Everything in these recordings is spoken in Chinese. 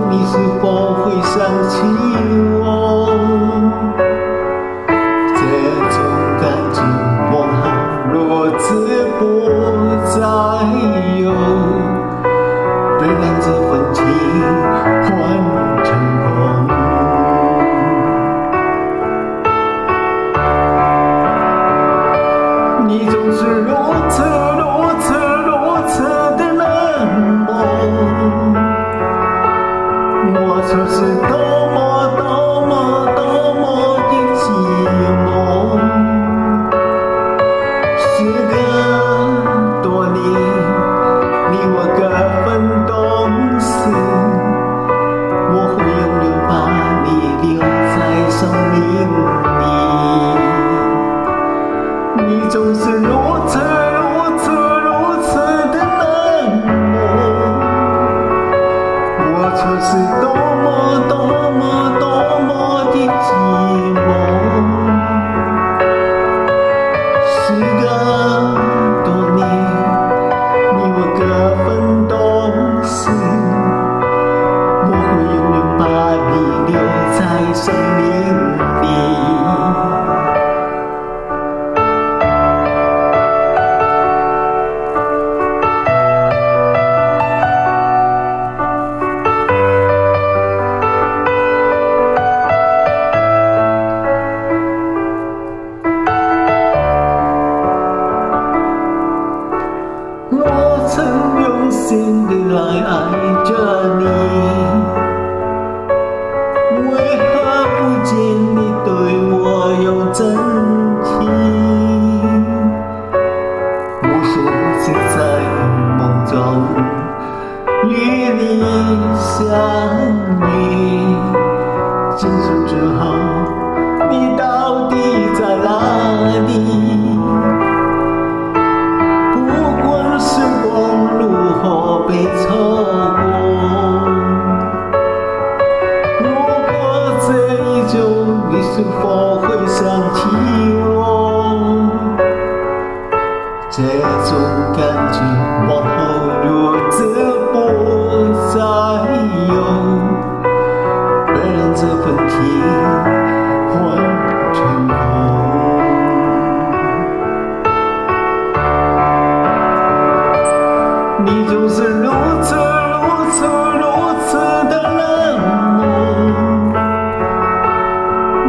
你是否会想起我？这种感觉往后若知不再有，不让这份情换成空。你总是如此的冷漠，我却是多么的寂寞。时隔多年，你我各分东西，我会永远把你留在生命里。你总是如此的冷漠，我却是多么的寂寞。时隔多年，你我各分东西，我会永远把你留在生命里。我曾用心地来爱着你，为何不见你对我有真情？无数次在梦中与你相遇，今生之后，你到底在哪里？时光如何被错过？如果这一周，你是否会想起我？这种感觉往后若知不再有，不让这份情换成空。你总是如此的冷漠，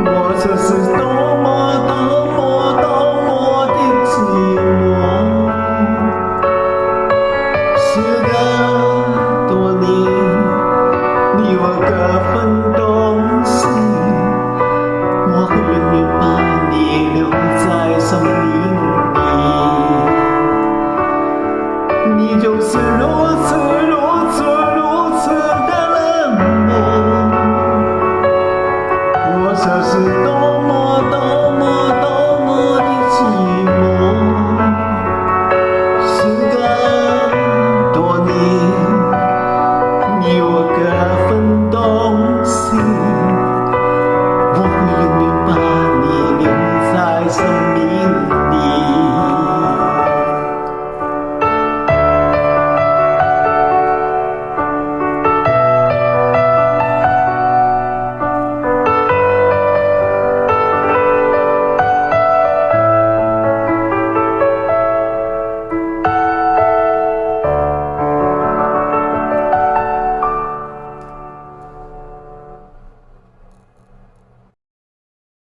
我却是多么的寂寞。时隔多年，你我各分东